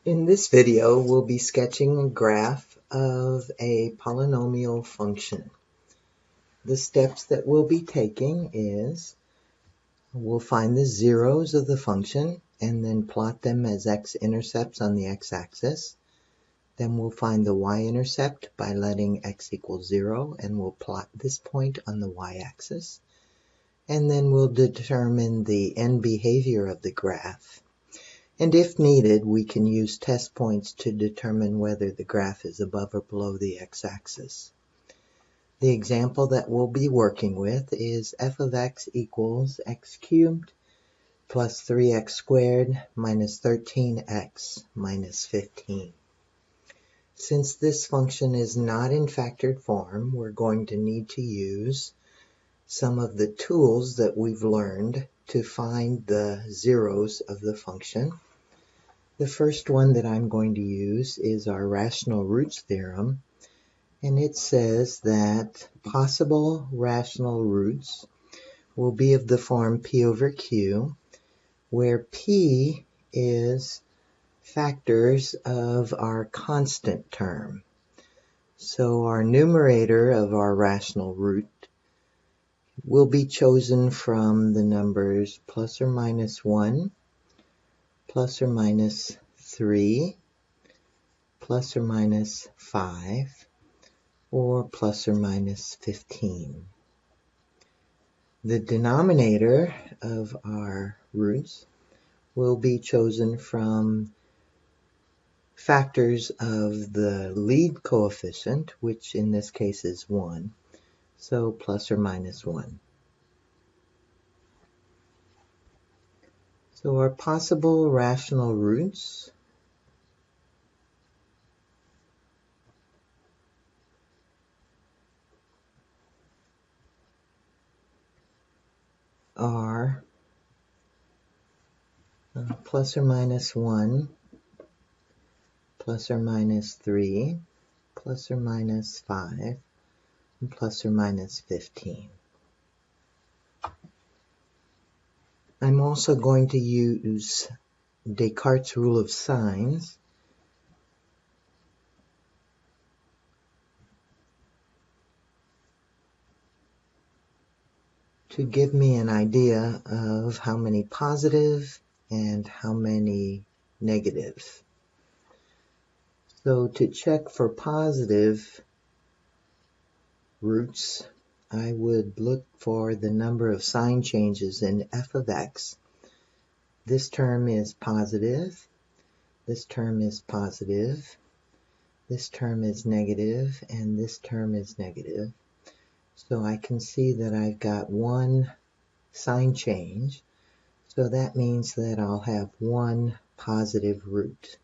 In this video, we'll be sketching a graph of a polynomial function. The steps that we'll be taking is we'll find the zeros of the function and then plot them as x-intercepts on the x-axis. Then we'll find the y-intercept by letting x equal 0, and we'll plot this point on the y-axis. And then we'll determine the end behavior of the graph. And if needed, we can use test points to determine whether the graph is above or below the x-axis. The example that we'll be working with is f of x equals x cubed plus 3x squared minus 13x minus 15. Since this function is not in factored form, we're going to need to use some of the tools that we've learned to find the zeros of the function. The first one that I'm going to use is our rational roots theorem, and it says that possible rational roots will be of the form p over q, where p is factors of our constant term. So our numerator of our rational root will be chosen from the numbers plus or minus 1, plus or minus 3, plus or minus 5, or plus or minus 15. The denominator of our roots will be chosen from factors of the lead coefficient, which in this case is 1, so plus or minus 1. So our possible rational roots are plus or minus 1, plus or minus 3, plus or minus 5, and plus or minus 15. I'm also going to use Descartes' rule of signs to give me an idea of how many positive and how many negative. So to check for positive roots, I would look for the number of sign changes in f of x. This term is positive, this term is positive, this term is negative, and this term is negative. So I can see that I've got one sign change, so that means that I'll have one positive root.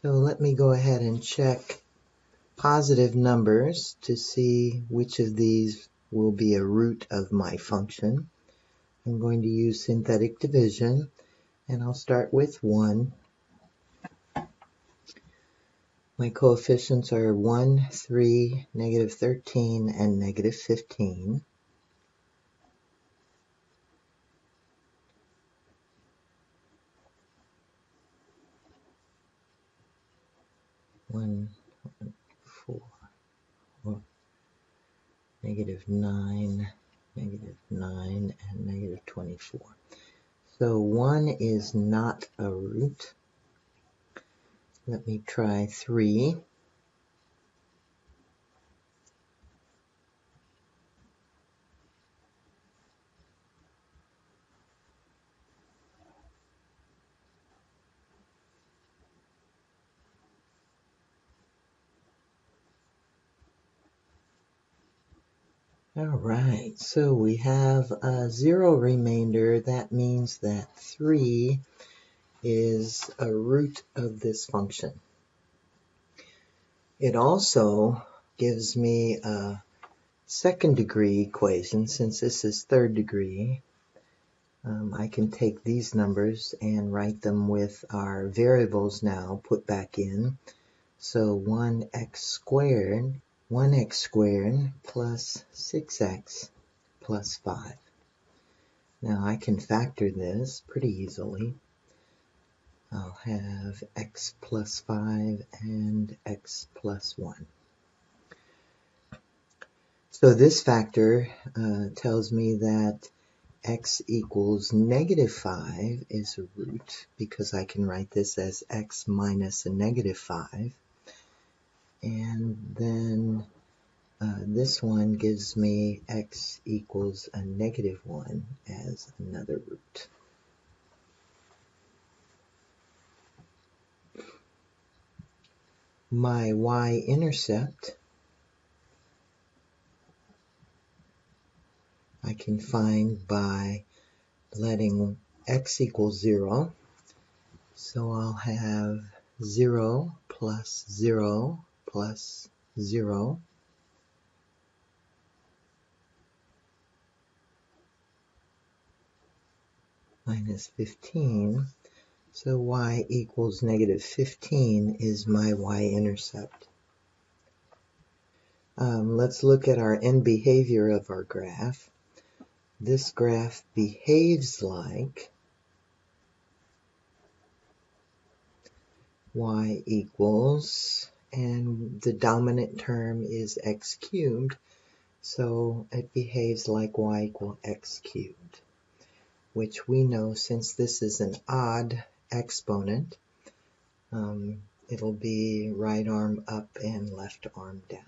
So let me go ahead and check positive numbers to see which of these will be a root of my function. I'm going to use synthetic division, and I'll start with 1. My coefficients are 1, 3, negative 13, and negative 15. Negative 9, negative 9, and negative 24. So 1 is not a root. Let me try 3. All right, so we have a 0 remainder. That means that 3 is a root of this function. It also gives me a second degree equation. Since this is third degree, I can take these numbers and write them with our variables now put back in. So 1x squared 1x squared plus 6x plus 5. Now I can factor this pretty easily. I'll have x plus 5 and x plus 1. So this factor tells me that x equals negative 5 is a root, because I can write this as x minus a negative 5. And then this one gives me x equals a negative 1 as another root. My y-intercept I can find by letting x equal 0. So I'll have 0 plus 0 plus 0 minus 15. So y equals negative 15 is my y-intercept. Let's look at our end behavior of our graph. This graph behaves like y equals, and the dominant term is x cubed, so it behaves like y equals x cubed, which we know, since this is an odd exponent, it'll be right arm up and left arm down.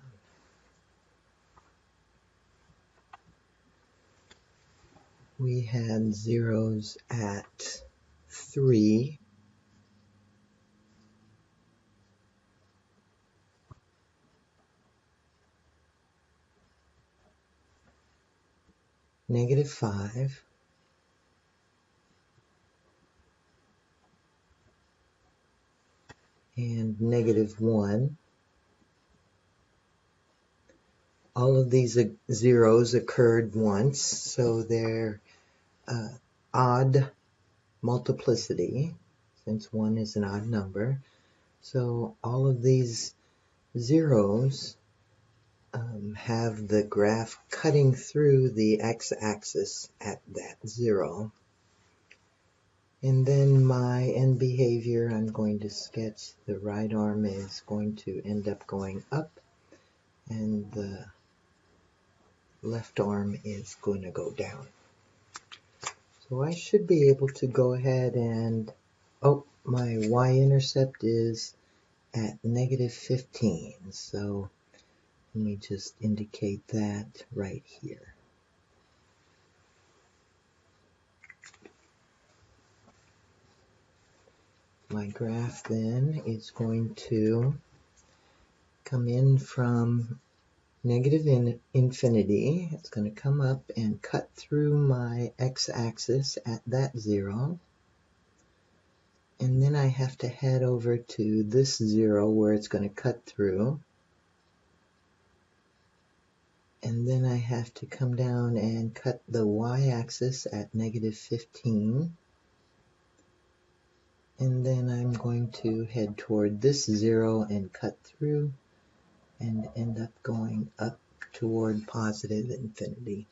We had zeros at 3, negative 5, and negative 1. All of these zeros occurred once, so they're odd multiplicity, since 1 is an odd number. So all of these zeros have the graph cutting through the x-axis at that 0. And then my end behavior, I'm going to sketch the right arm is going to end up going up, and the left arm is going to go down. So I should be able to go ahead and, oh, my y-intercept is at negative 15. So let me just indicate that right here. My graph then is going to come in from negative infinity. It's going to come up and cut through my x-axis at that 0. And then I have to head over to this 0 where it's going to cut through. And then I have to come down and cut the y-axis at negative 15. And then I'm going to head toward this 0 and cut through and end up going up toward positive infinity.